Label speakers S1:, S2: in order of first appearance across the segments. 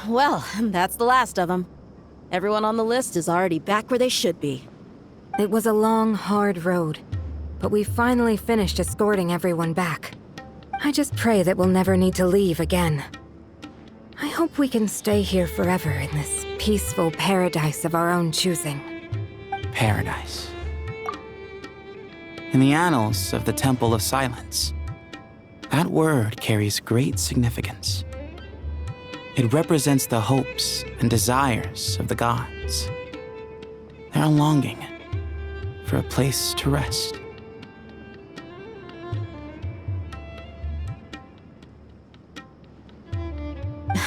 S1: Well, that's the last of them. Everyone on the list is already back where they should be.
S2: It was a long, hard road, but we finally finished escorting everyone back. I just pray that we'll never need to leave again. I hope we can stay here forever in this peaceful paradise of our own choosing.
S3: Paradise. In the annals of the Temple of Silence, that word carries great significance. It represents the hopes and desires of the gods. Their longing for a place to rest.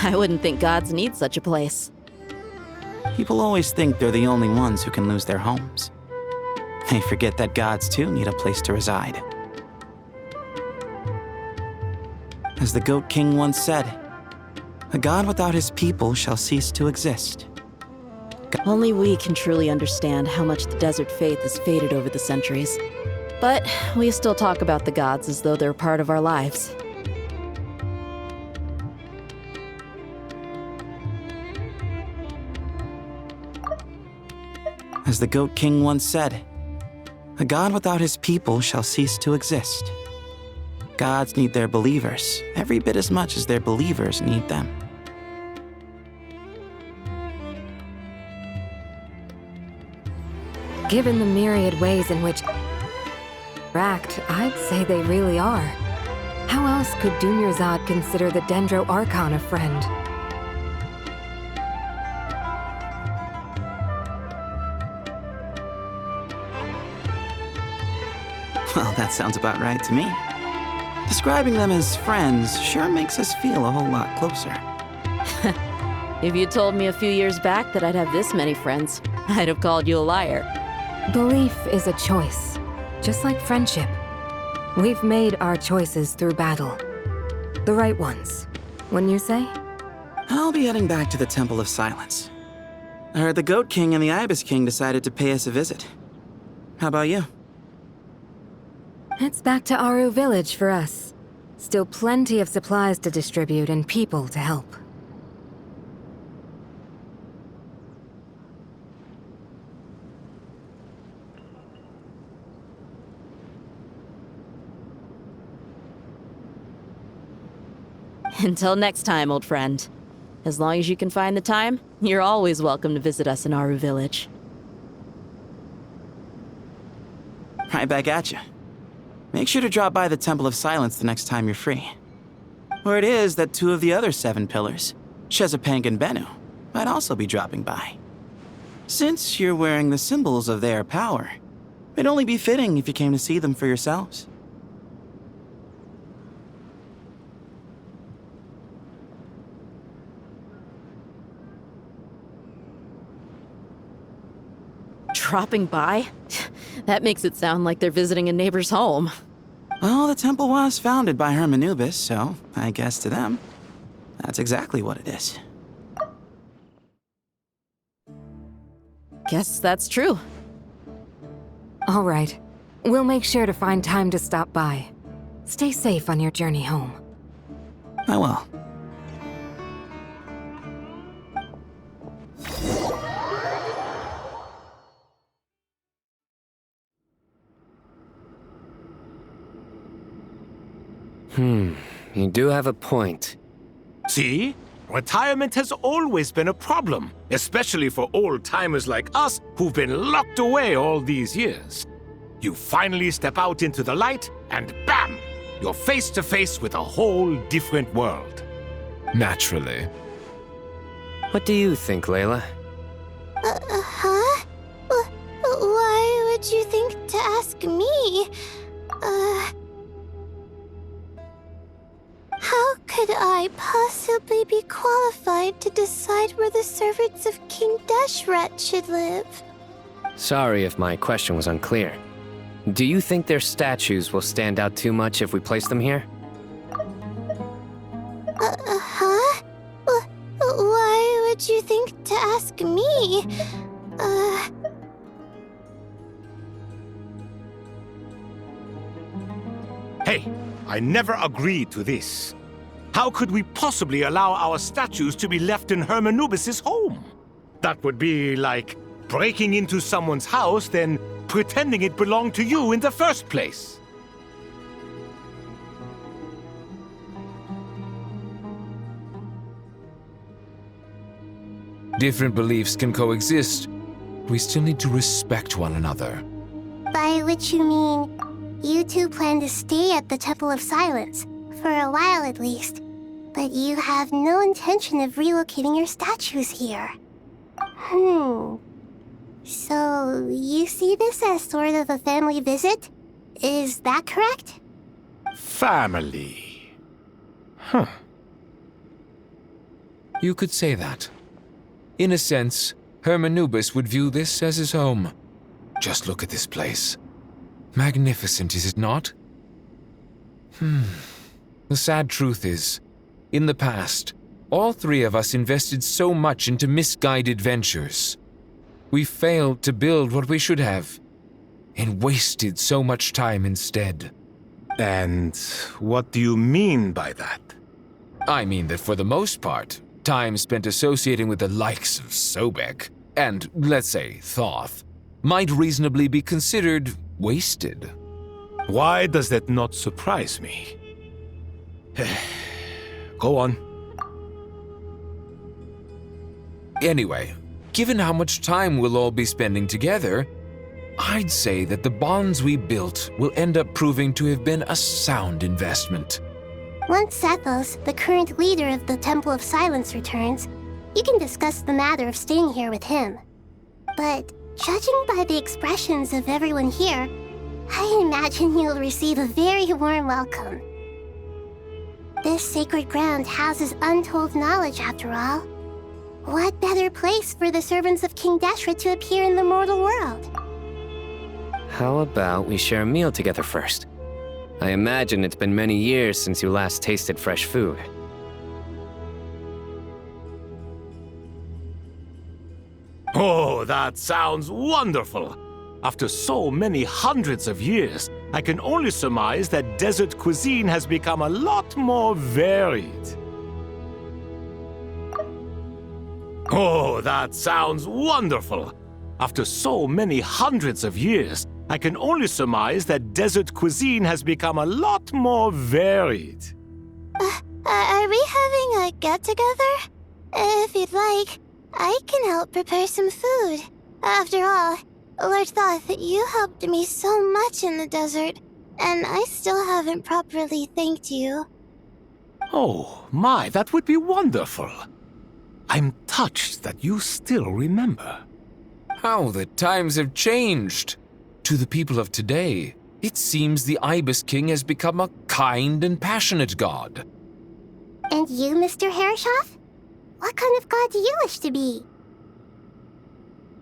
S1: I wouldn't think gods need such a place.
S3: People always think they're the only ones who can lose their homes. They forget that gods too need a place to reside. As the Goat King once said, "A god without his people shall cease to exist."
S1: Only we can truly understand how much the desert faith has faded over the centuries. But we still talk about the gods as though they're part of our lives.
S3: As the Goat King once said, "A god without his people shall cease to exist." Gods need their believers every bit as much as their believers need them.
S2: Given the myriad ways in which act, I'd say they really are. How else could Dunyarzad consider the Dendro Archon a friend?
S3: Well, that sounds about right to me. Describing them as friends sure makes us feel a whole lot closer.
S1: If you told me a few years back that I'd have this many friends, I'd have called you a liar.
S2: Belief is a choice, just like friendship. We've made our choices through battle. The right ones, wouldn't you say?
S3: I'll be heading back to the Temple of Silence. I heard the Goat King and the Ibis King decided to pay us a visit. How about you?
S2: It's back to Aru Village for us. Still plenty of supplies to distribute and people to help.
S1: Until next time, old friend. As long as you can find the time, you're always welcome to visit us in Aru Village.
S3: Right back at you. Make sure to drop by the Temple of Silence the next time you're free. Word is that 2 of the other 7 pillars, Shezapang and Bennu, might also be dropping by. Since you're wearing the symbols of their power, it'd only be fitting if you came to see them for yourselves.
S1: Dropping by? That makes it sound like they're visiting a neighbor's home.
S3: Well, the temple was founded by Hermanubis, so I guess to them, that's exactly what it is.
S1: Guess that's true.
S2: All right. We'll make sure to find time to stop by. Stay safe on your journey home.
S3: I will.
S4: You do have a point.
S5: See? Retirement has always been a problem, especially for old-timers like us who've been locked away all these years. You finally step out into the light, and bam! You're face to face with a whole different world.
S4: Naturally. What do you think, Layla?
S6: Huh? Why would you think to ask me? How could I possibly be qualified to decide where the servants of King Deshret should live?
S4: Sorry if my question was unclear. Do you think their statues will stand out too much if we place them here?
S6: Huh? Why would you think to ask me?
S5: Hey, I never agreed to this. How could we possibly allow our statues to be left in Hermanubis' home? That would be like breaking into someone's house, then pretending it belonged to you in the first place.
S7: Different beliefs can coexist. We still need to respect one another.
S6: By which you mean, you two plan to stay at the Temple of Silence, for a while at least, but you have no intention of relocating your statues here. So, you see this as sort of a family visit? Is that correct?
S5: Family.
S7: You could say that. In a sense, Hermanubis would view this as his home. Just look at this place. Magnificent, is it not? The sad truth is, in the past, all three of us invested so much into misguided ventures. We failed to build what we should have, and wasted so much time instead.
S5: And what do you mean by that?
S7: I mean that for the most part, time spent associating with the likes of Sobek, and, let's say, Thoth, might reasonably be considered wasted.
S5: Why does that not surprise me? Go on.
S7: Anyway, given how much time we'll all be spending together, I'd say that the bonds we built will end up proving to have been a sound investment.
S6: Once Sethos, the current leader of the Temple of Silence, returns, you can discuss the matter of staying here with him. But judging by the expressions of everyone here, I imagine you'll receive a very warm welcome. This sacred ground houses untold knowledge, after all. What better place for the servants of King Deshret to appear in the mortal world?
S4: How about we share a meal together first? I imagine it's been many years since you last tasted fresh food.
S5: Oh, that sounds wonderful! After so many hundreds of years, I can only surmise that desert cuisine has become a lot more varied. Oh, that sounds wonderful! After so many hundreds of years, I can only surmise that desert cuisine has become a lot more varied.
S6: Are we having a get-together? If you'd like, I can help prepare some food. After all, Lord Thoth, you helped me so much in the desert, and I still haven't properly thanked you.
S5: Oh, my, that would be wonderful. I'm touched that you still remember.
S7: How the times have changed! To the people of today, it seems the Ibis King has become a kind and passionate god.
S6: And you, Mr. Herreshoff? What kind of god do you wish to be?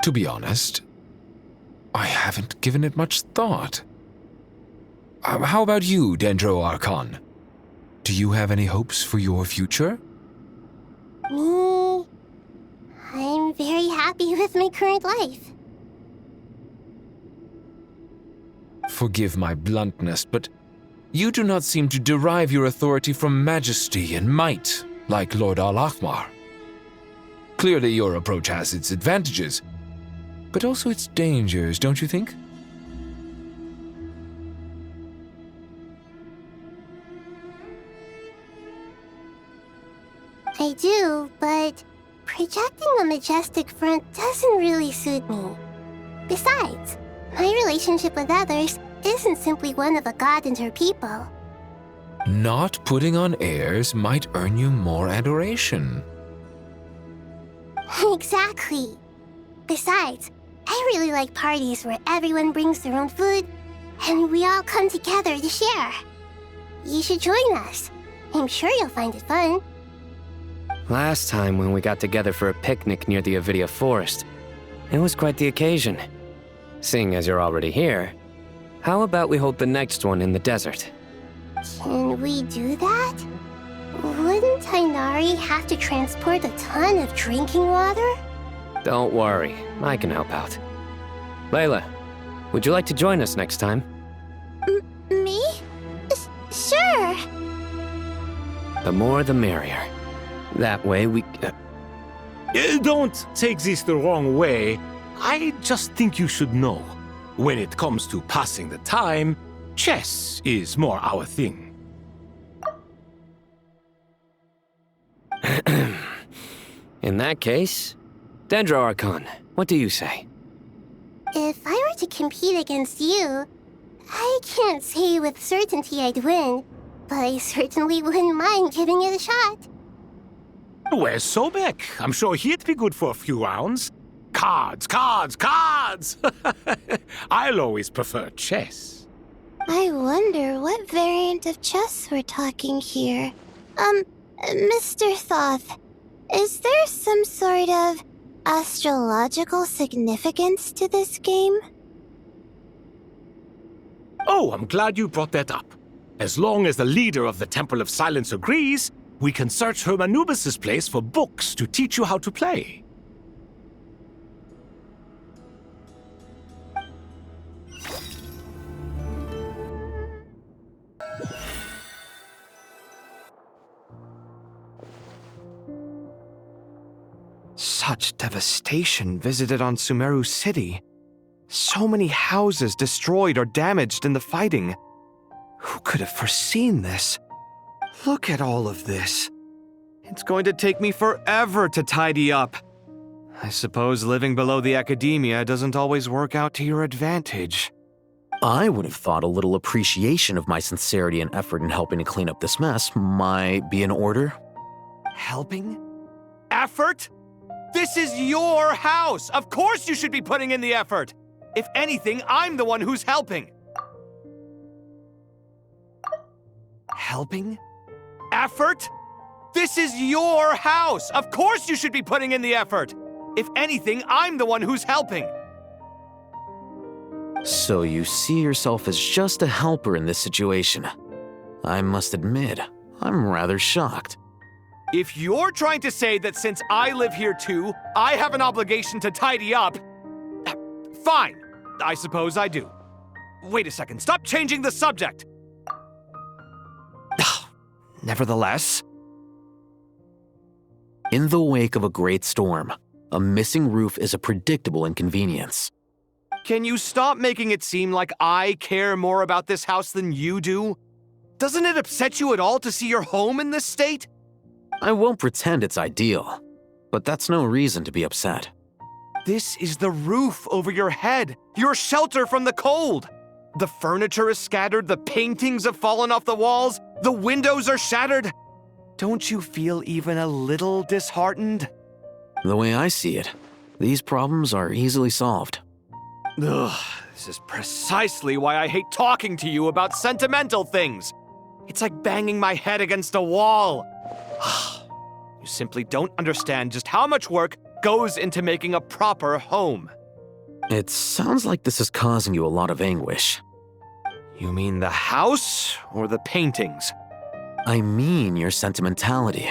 S7: To be honest, I haven't given it much thought. How about you, Dendro Archon? Do you have any hopes for your future?
S6: Me? I'm very happy with my current life.
S7: Forgive my bluntness, but you do not seem to derive your authority from majesty and might, like Lord Al-Ahmar. Clearly your approach has its advantages, but also its dangers, don't you think?
S6: I do, but projecting a majestic front doesn't really suit me. Besides, my relationship with others isn't simply one of a god and her people.
S7: Not putting on airs might earn you more adoration.
S6: Exactly. Besides, I really like parties where everyone brings their own food and we all come together to share. You should join us. I'm sure you'll find it fun.
S4: Last time when we got together for a picnic near the Avidia Forest, it was quite the occasion. Seeing as you're already here, how about we hold the next one in the desert?
S6: Can we do that? Wouldn't Tainari have to transport a ton of drinking water?
S4: Don't worry, I can help out. Layla, would you like to join us next time?
S6: Me? Sure.
S4: The more the merrier. That way we...
S5: Don't take this the wrong way. I just think you should know. When it comes to passing the time, chess is more our thing.
S4: In that case, Dendro Archon, what do you say?
S6: If I were to compete against you, I can't say with certainty I'd win, but I certainly wouldn't mind giving it a shot.
S5: Where's Sobek? I'm sure he'd be good for a few rounds. Cards, cards, cards! I'll always prefer chess.
S6: I wonder what variant of chess we're talking here. Mr. Thoth, is there some sort of astrological significance to this game?
S5: Oh, I'm glad you brought that up. As long as the leader of the Temple of Silence agrees, we can search Hermanubis' place for books to teach you how to play.
S8: Such devastation visited on Sumeru City. So many houses destroyed or damaged in the fighting. Who could have foreseen this? Look at all of this. It's going to take me forever to tidy up. I suppose living below the academia doesn't always work out to your advantage.
S9: I would have thought a little appreciation of my sincerity and effort in helping to clean up this mess might be in order.
S8: Helping? Effort? This is your house! Of course you should be putting in the effort! If anything, I'm the one who's helping. Helping? Effort? This is your house! Of course you should be putting in the effort! If anything, I'm the one who's helping.
S9: So you see yourself as just a helper in this situation. I must admit, I'm rather shocked.
S8: If you're trying to say that since I live here too, I have an obligation to tidy up, fine. I suppose I do. Wait a second, stop changing the subject! Nevertheless...
S9: In the wake of a great storm, a missing roof is a predictable inconvenience.
S8: Can you stop making it seem like I care more about this house than you do? Doesn't it upset you at all to see your home in this state?
S9: I won't pretend it's ideal, but that's no reason to be upset.
S8: This is the roof over your head, your shelter from the cold. The furniture is scattered, the paintings have fallen off the walls, the windows are shattered. Don't you feel even a little disheartened?
S9: The way I see it, these problems are easily solved.
S8: Ugh, this is precisely why I hate talking to you about sentimental things. It's like banging my head against a wall. You simply don't understand just how much work goes into making a proper home.
S9: It sounds like this is causing you a lot of anguish.
S8: You mean the house or the paintings?
S9: I mean your sentimentality.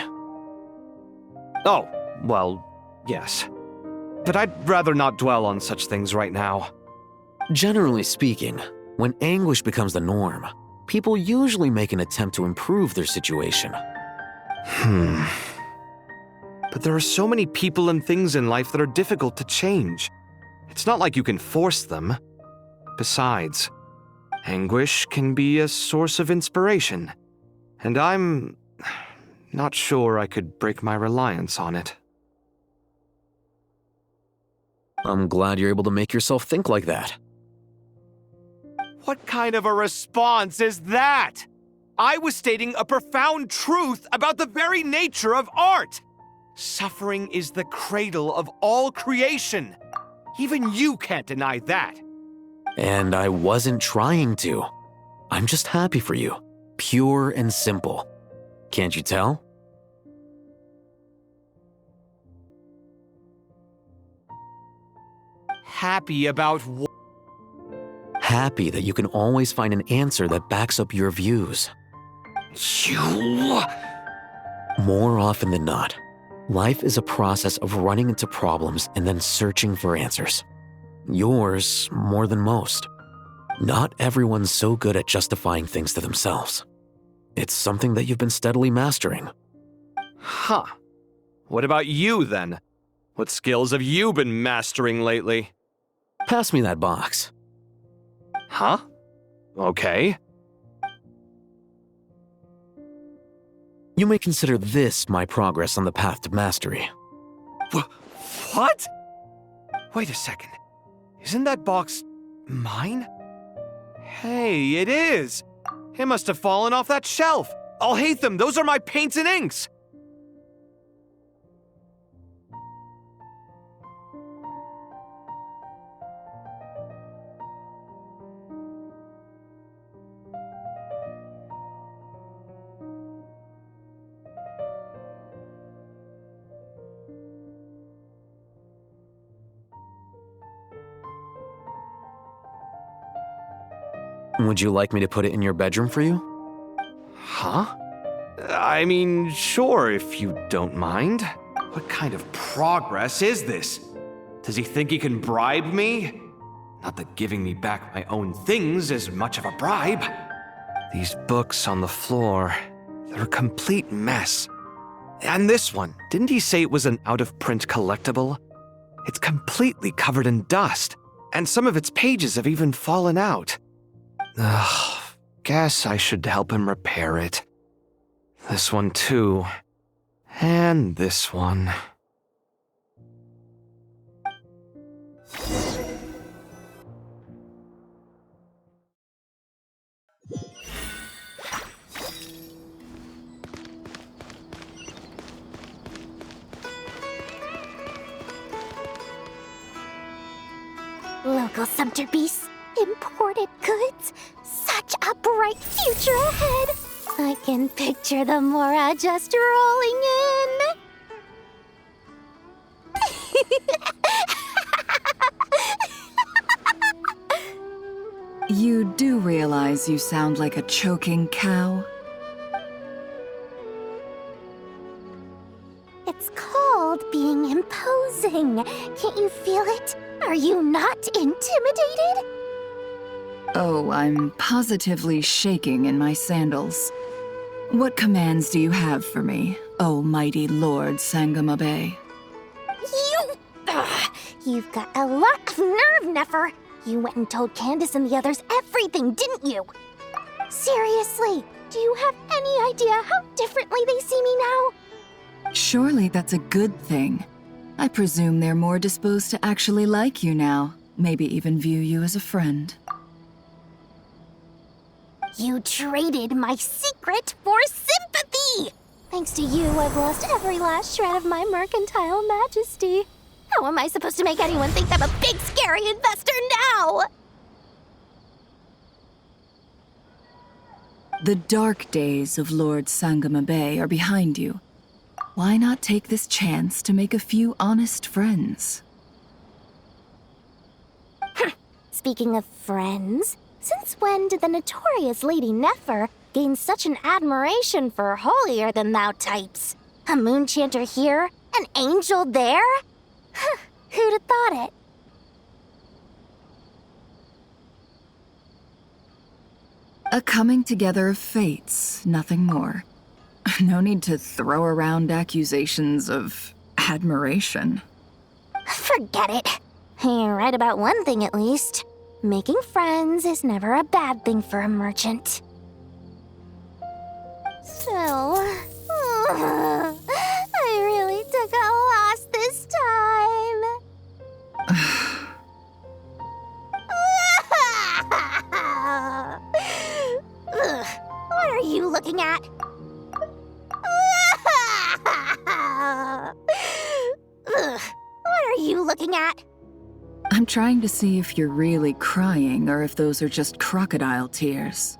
S8: Oh, well, yes. But I'd rather not dwell on such things right now.
S9: Generally speaking, when anguish becomes the norm, people usually make an attempt to improve their situation.
S8: But there are so many people and things in life that are difficult to change. It's not like you can force them. Besides, anguish can be a source of inspiration, and I'm not sure I could break my reliance on it.
S9: I'm glad you're able to make yourself think like that.
S8: What kind of a response is that? I was stating a profound truth about the very nature of art. Suffering is the cradle of all creation. Even you can't deny that.
S9: And I wasn't trying to. I'm just happy for you. Pure and simple. Can't you tell?
S8: Happy about what?
S9: Happy that you can always find an answer that backs up your views.
S8: You...
S9: More often than not, life is a process of running into problems and then searching for answers. Yours more than most. Not everyone's so good at justifying things to themselves. It's something that you've been steadily mastering.
S8: Huh. What about you, then? What skills have you been mastering lately?
S9: Pass me that box.
S8: Huh? Okay.
S9: You may consider this my progress on the path to mastery.
S8: What? Wait a second. Isn't that box mine? Hey, it is! It must have fallen off that shelf! I'll hate them! Those are my paints and inks!
S9: Would you like me to put it in your bedroom for you?
S8: Huh? I mean, sure, if you don't mind. What kind of progress is this? Does he think he can bribe me? Not that giving me back my own things is much of a bribe. These books on the floor, they're a complete mess. And this one, didn't he say it was an out-of-print collectible? It's completely covered in dust, and some of its pages have even fallen out. Ugh, guess I should help him repair it. This one too. And this one.
S6: Local sumpter beasts, imported goods, such a bright future ahead. I can picture the Mora just rolling in.
S10: You do realize you sound like a choking cow?
S6: It's called being imposing. Can't you feel it? Are you not intimidated?
S10: Oh, I'm positively shaking in my sandals. What commands do you have for me, oh mighty Lord Sangamabe?
S6: You've got a lot of nerve, Nefer. You went and told Candace and the others everything, didn't you? Seriously, do you have any idea how differently they see me now?
S10: Surely that's a good thing. I presume they're more disposed to actually like you now, maybe even view you as a friend.
S6: You traded my secret for sympathy! Thanks to you, I've lost every last shred of my mercantile majesty. How am I supposed to make anyone think I'm a big, scary investor now?
S10: The dark days of Lord Sangamabe are behind you. Why not take this chance to make a few honest friends?
S6: Speaking of friends, since when did the notorious Lady Nefer gain such an admiration for holier-than-thou types? A moon chanter here, an angel there? Who'd have thought it?
S10: A coming together of fates, nothing more. No need to throw around accusations of admiration.
S6: Forget it. You're right about one thing at least. Making friends is never a bad thing for a merchant. So, I really took a loss this time. What are you looking at? What are you looking at?
S10: I'm trying to see if you're really crying or if those are just crocodile tears.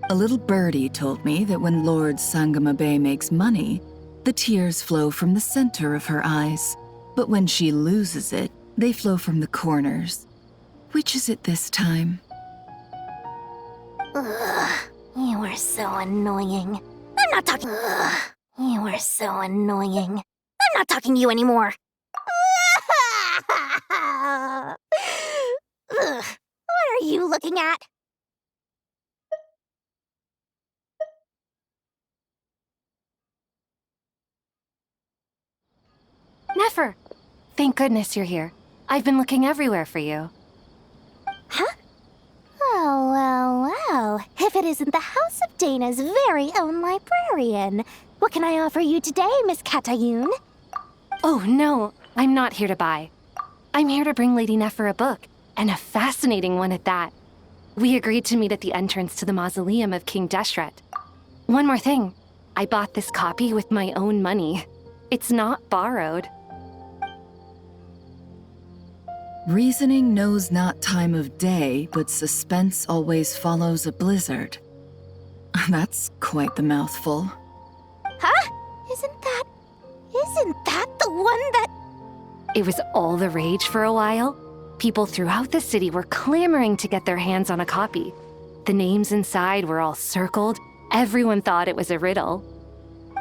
S10: A little birdie told me that when Lord Sangamabe makes money, the tears flow from the center of her eyes. But when she loses it, they flow from the corners. Which is it this time?
S6: Ugh, you are so annoying. I'm not talking. Ugh, you are so annoying. I'm not talking to you anymore. Ugh, what are you looking at?
S11: Nefer! Thank goodness you're here. I've been looking everywhere for you.
S6: Huh? Well. If it isn't the House of Dana's very own librarian. What can I offer you today, Miss Katayun?
S11: Oh, no. I'm not here to buy. I'm here to bring Lady Nefer a book, and a fascinating one at that. We agreed to meet at the entrance to the mausoleum of King Deshret. One more thing. I bought this copy with my own money. It's not borrowed.
S10: Reasoning knows not time of day, but suspense always follows a blizzard. That's quite the mouthful.
S6: Huh? Isn't that the one that...
S11: It was all the rage for a while. People throughout the city were clamoring to get their hands on a copy. The names inside were all circled. Everyone thought it was a riddle.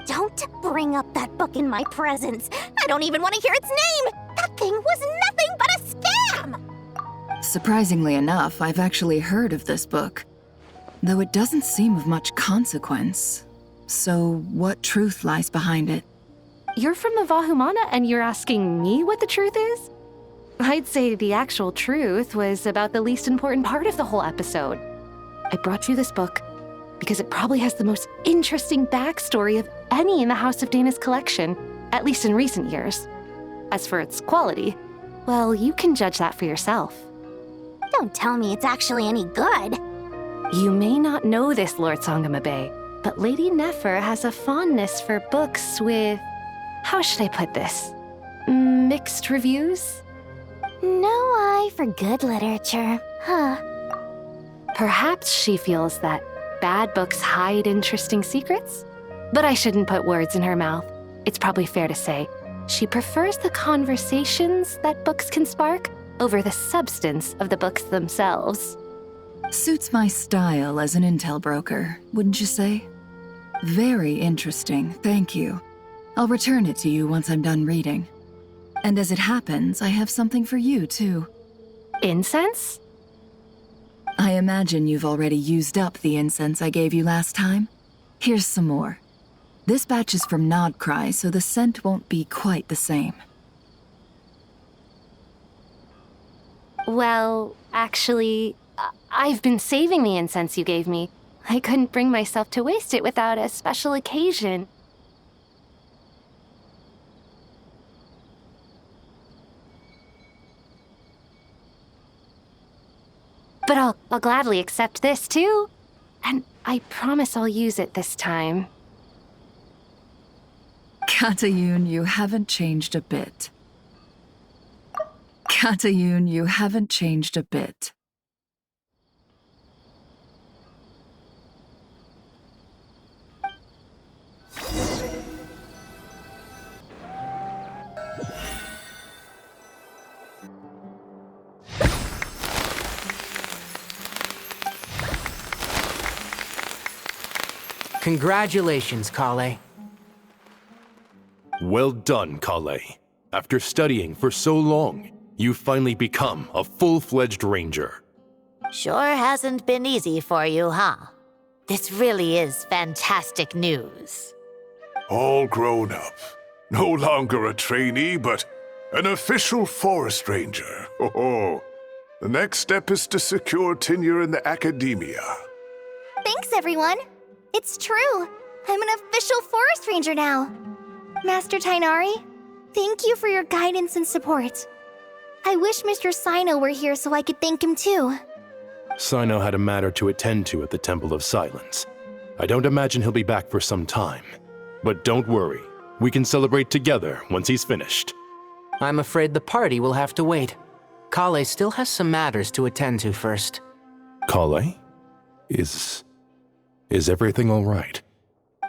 S6: Don't bring up that book in my presence. I don't even want to hear its name. That thing was nothing but a scam.
S10: Surprisingly enough, I've actually heard of this book, though it doesn't seem of much consequence. So, what truth lies behind it?
S11: You're from the Vahumana and you're asking me what the truth is? I'd say the actual truth was about the least important part of the whole episode. I brought you this book because it probably has the most interesting backstory of any in the House of Dana's collection, at least in recent years. As for its quality, well, you can judge that for yourself.
S6: Don't tell me it's actually any good.
S11: You may not know this, Lord Sangamabe, but Lady Nefer has a fondness for books with... how should I put this? Mixed reviews?
S6: No eye for good literature, huh?
S11: Perhaps she feels that bad books hide interesting secrets? But I shouldn't put words in her mouth. It's probably fair to say she prefers the conversations that books can spark over the substance of the books themselves.
S10: Suits my style as an intel broker, wouldn't you say? Very interesting, thank you. I'll return it to you once I'm done reading. And as it happens, I have something for you, too.
S11: Incense?
S10: I imagine you've already used up the incense I gave you last time. Here's some more. This batch is from Nodcry, so the scent won't be quite the same.
S11: Well, actually, I've been saving the incense you gave me. I couldn't bring myself to waste it without a special occasion. But I'll gladly accept this, too. And I promise I'll use it this time.
S10: Katayun, you haven't changed a bit. Katayun, you haven't changed a bit.
S12: Congratulations, Kale.
S5: Well done, Kale. After studying for so long, you finally become a full-fledged ranger.
S13: Sure hasn't been easy for you, huh? This really is fantastic news.
S14: All grown up. No longer a trainee, but an official forest ranger. Oh, the next step is to secure tenure in the academia.
S6: Thanks, everyone. It's true. I'm an official forest ranger now. Master Tainari, thank you for your guidance and support. I wish Mr. Sino were here so I could thank him too.
S5: Sino had a matter to attend to at the Temple of Silence. I don't imagine he'll be back for some time. But don't worry, we can celebrate together once he's finished.
S12: I'm afraid the party will have to wait. Kale still has some matters to attend to first.
S5: Kale? Is everything all right?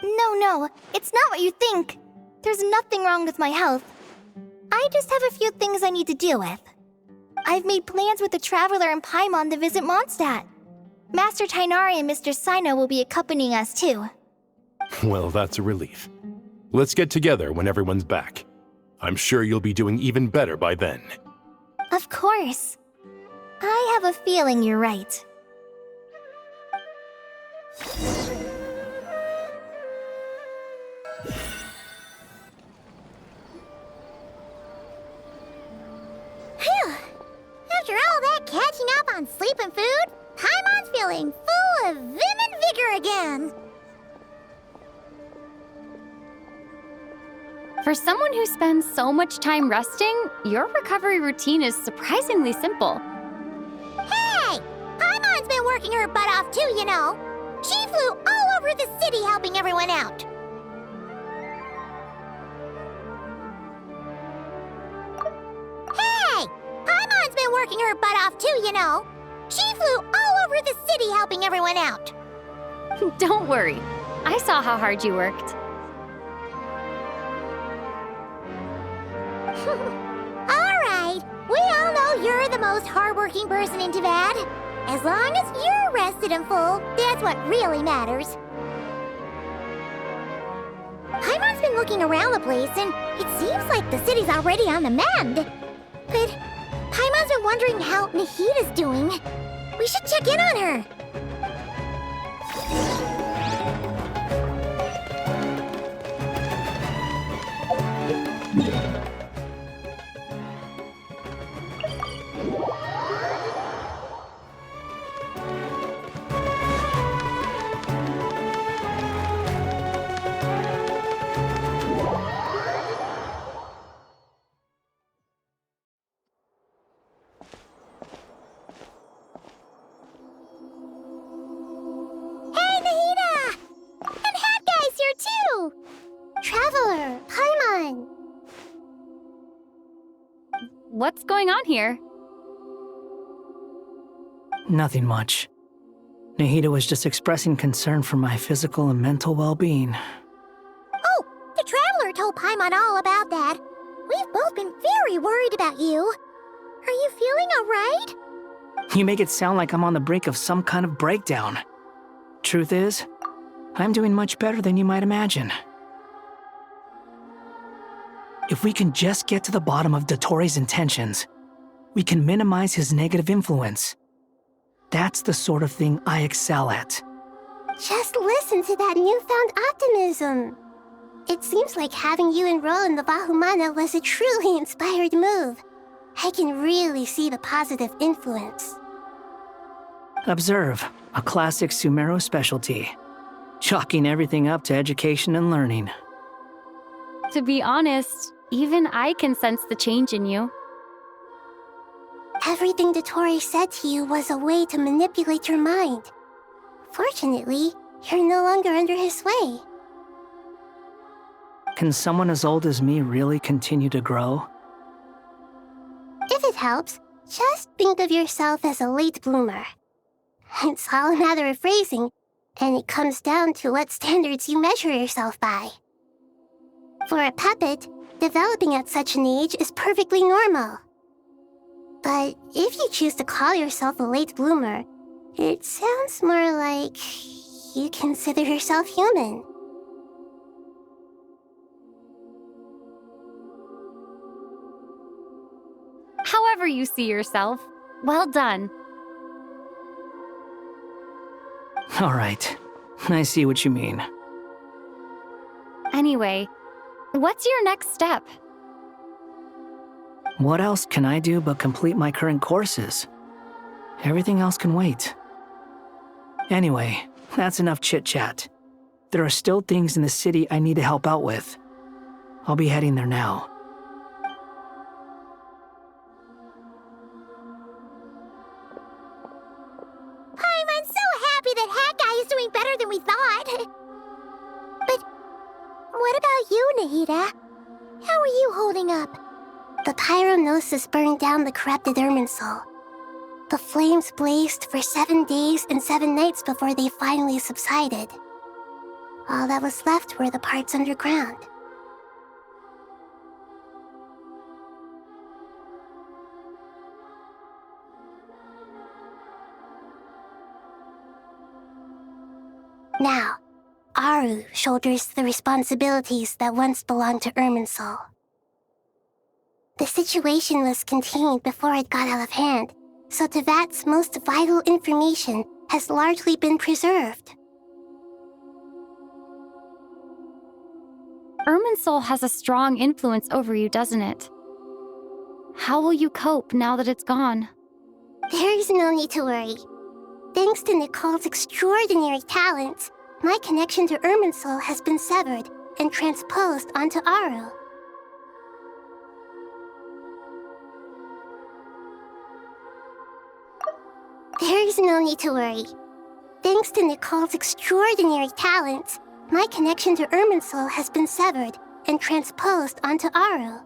S6: No, it's not what you think. There's nothing wrong with my health. I just have a few things I need to deal with. I've made plans with the Traveler and Paimon to visit Mondstadt. Master Tainari and Mr. Sino will be accompanying us too.
S5: Well, that's a relief. Let's get together when everyone's back. I'm sure you'll be doing even better by then.
S6: Of course. I have a feeling you're right.
S15: sleep and food, Paimon's feeling full of vim and vigor again.
S16: For someone who spends so much time resting, your recovery routine is surprisingly simple.
S15: Hey! Paimon's been working her butt off too, you know. She flew all over the city helping everyone out. Hey! Paimon's been working her butt off too, you know. She flew all over the city helping everyone out.
S16: Don't worry. I saw how hard you worked.
S15: Alright, we all know you're the most hardworking person in Tavad. As long as you're rested and full, that's what really matters. Paimon's been looking around the place, and it seems like the city's already on the mend. But Paimon's been wondering how Nahida's doing. We should check in on her. Traveler, Paimon!
S16: What's going on here?
S17: Nothing much. Nahida was just expressing concern for my physical and mental well-being.
S15: Oh, the Traveler told Paimon all about that. We've both been very worried about you. Are you feeling alright?
S17: You make it sound like I'm on the brink of some kind of breakdown. Truth is, I'm doing much better than you might imagine. If we can just get to the bottom of Dottoro's intentions, we can minimize his negative influence. That's the sort of thing I excel at.
S6: Just listen to that newfound optimism. It seems like having you enroll in the Vahumana was a truly inspired move. I can really see the positive influence.
S17: Observe, a classic Sumeru specialty. Chalking everything up to education and learning.
S16: To be honest, even I can sense the change in you.
S6: Everything Dottori said to you was a way to manipulate your mind. Fortunately, you're no longer under his sway.
S17: Can someone as old as me really continue to grow?
S6: If it helps, just think of yourself as a late bloomer. It's all a matter of phrasing, and it comes down to what standards you measure yourself by. For a puppet, developing at such an age is perfectly normal. But if you choose to call yourself a late bloomer, it sounds more like you consider yourself human.
S16: However you see yourself, well done.
S17: All right, I see what you mean.
S16: Anyway, what's your next step?
S17: What else can I do but complete my current courses? Everything else can wait. Anyway, that's enough chit-chat. There are still things in the city I need to help out with. I'll be heading there now.
S15: I'm so happy that Hat Guy is doing better than we thought. But what about you, Nahida? How are you holding up?
S6: The pyronosis burned down the corrupted Irminsul. The flames blazed for 7 days and 7 nights before they finally subsided. All that was left were the parts underground. Now, Aru shoulders the responsibilities that once belonged to Irminsul. The situation was contained before it got out of hand, so Tevat's most vital information has largely been preserved.
S16: Irminsul has a strong influence over you, doesn't it? How will you cope now that it's gone?
S6: There is no need to worry. Thanks to Nicole's extraordinary talents, my connection to Irminsul has been severed and transposed onto Aru. There is no need to worry. Thanks to Nicole's extraordinary talents, my connection to Irminsul has been severed and transposed onto Aru.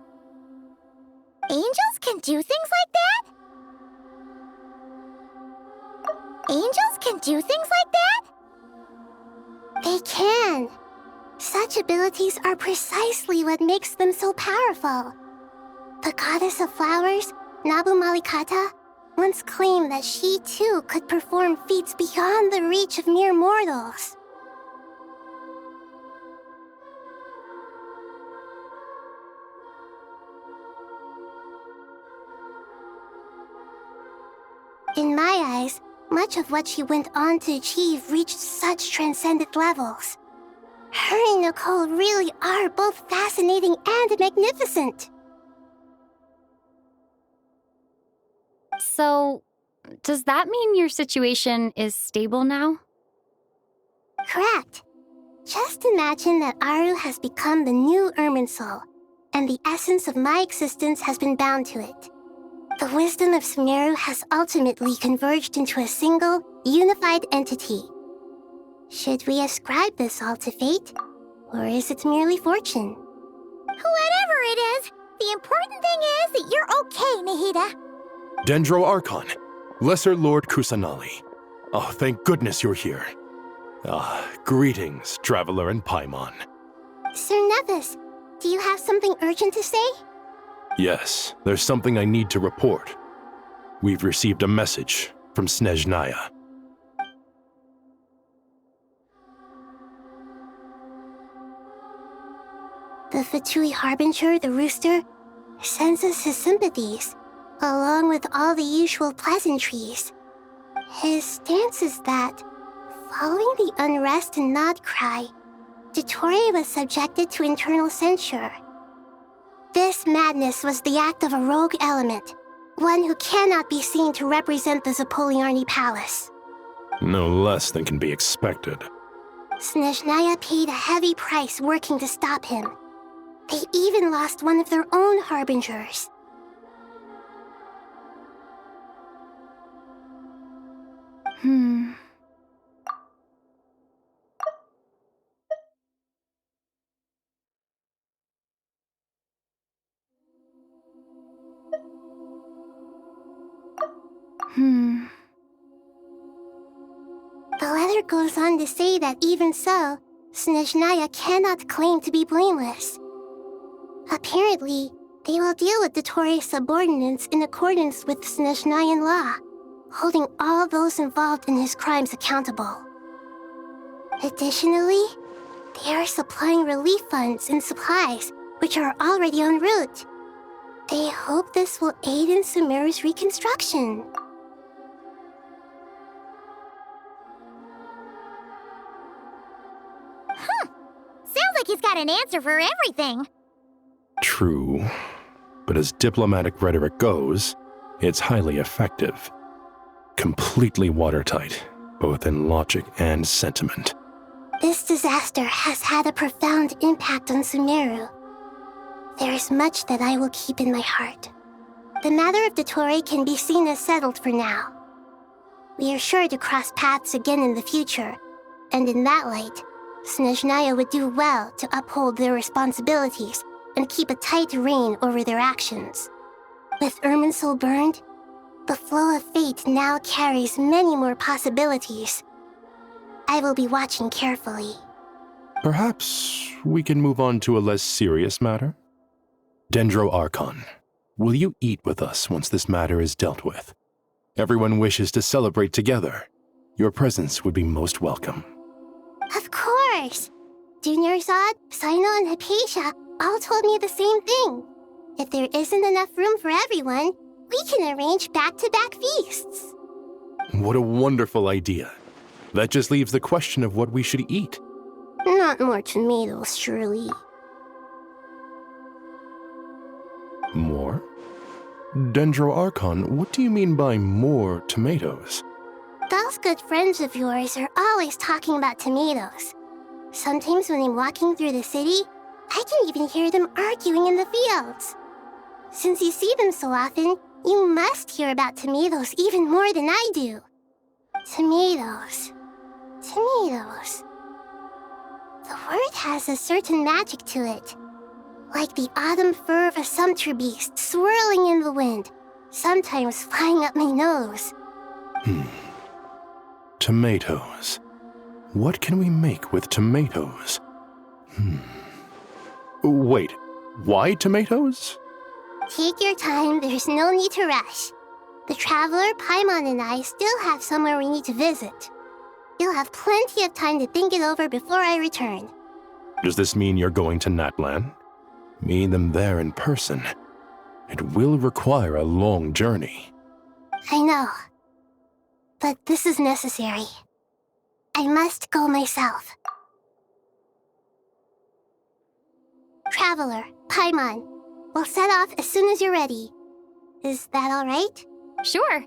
S15: Angels can do things like that? Angels can do things like that?
S6: They can. Such abilities are precisely what makes them so powerful. The goddess of flowers, Nabu Malikata, once claimed that she too could perform feats beyond the reach of mere mortals. In my eyes, much of what she went on to achieve reached such transcendent levels. Her and Nicole really are both fascinating and magnificent.
S16: So, does that mean your situation is stable now?
S6: Correct. Just imagine that Aru has become the new Irminsul, and the essence of my existence has been bound to it. The wisdom of Sumeru has ultimately converged into a single, unified entity. Should we ascribe this all to fate, or is it merely fortune?
S15: Whatever it is, the important thing is that you're okay, Nahida.
S18: Dendro Archon, Lesser Lord Kusanali. Oh, thank goodness you're here. Greetings, Traveler and Paimon.
S6: Sir Nevis, do you have something urgent to say?
S18: Yes, there's something I need to report. We've received a message from Snezhnaya.
S6: The Fatui Harbinger, the Rooster, sends us his sympathies, along with all the usual pleasantries. His stance is that, following the unrest in Nodcry, Dottore was subjected to internal censure. This madness was the act of a rogue element, one who cannot be seen to represent the Zapoliarni Palace.
S18: No less than can be expected.
S6: Snezhnaya paid a heavy price working to stop him. They even lost one of their own harbingers. The letter goes on to say that even so, Snezhnaya cannot claim to be blameless. Apparently, they will deal with Dottore's subordinates in accordance with Snezhnayan law, holding all those involved in his crimes accountable. Additionally, they are supplying relief funds and supplies, which are already en route. They hope this will aid in Sumeru's reconstruction.
S15: Sounds like he's got an answer for everything.
S18: True, but as diplomatic rhetoric goes, it's highly effective. Completely watertight, both in logic and sentiment.
S6: This disaster has had a profound impact on Sumeru. There is much that I will keep in my heart. The matter of Dottore can be seen as settled for now. We are sure to cross paths again in the future, and in that light, Snezhnaya would do well to uphold their responsibilities and keep a tight rein over their actions. With Irminsul burned, the flow of fate now carries many more possibilities. I will be watching carefully.
S18: Perhaps we can move on to a less serious matter? Dendro Archon, will you eat with us once this matter is dealt with? Everyone wishes to celebrate together. Your presence would be most welcome.
S6: Of course! Junior Zod, Sino, and Hypatia all told me the same thing. If there isn't enough room for everyone, we can arrange back-to-back feasts.
S18: What a wonderful idea. That just leaves the question of what we should eat.
S6: Not more tomatoes, surely.
S18: More? Dendro Archon, what do you mean by more tomatoes?
S6: Those good friends of yours are always talking about tomatoes. Sometimes when I'm walking through the city, I can even hear them arguing in the fields. Since you see them so often, you must hear about tomatoes even more than I do. Tomatoes. Tomatoes. The word has a certain magic to it. Like the autumn fur of a sumpter beast swirling in the wind, sometimes flying up my nose.
S18: Tomatoes. What can we make with tomatoes? Wait, why tomatoes?
S6: Take your time, there's no need to rush. The traveler, Paimon, and I still have somewhere we need to visit. You'll have plenty of time to think it over before I return.
S18: Does this mean you're going to Natlan? Meet them there in person. It will require a long journey.
S6: I know. But this is necessary. I must go myself. Traveler, Paimon, we'll set off as soon as you're ready. Is that all right?
S16: Sure.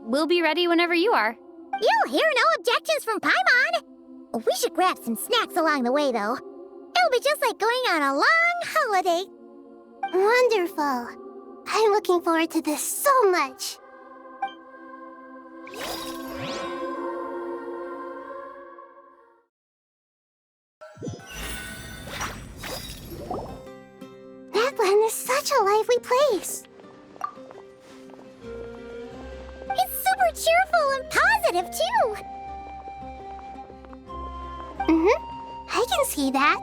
S16: We'll be ready whenever you are.
S15: You'll hear no objections from Paimon. We should grab some snacks along the way, though. It'll be just like going on a long holiday.
S6: Wonderful. I'm looking forward to this so much. Natlan is such a lively place.
S15: It's super cheerful and positive, too.
S6: I can see that.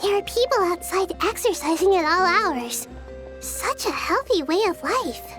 S6: There are people outside exercising at all hours. Such a healthy way of life.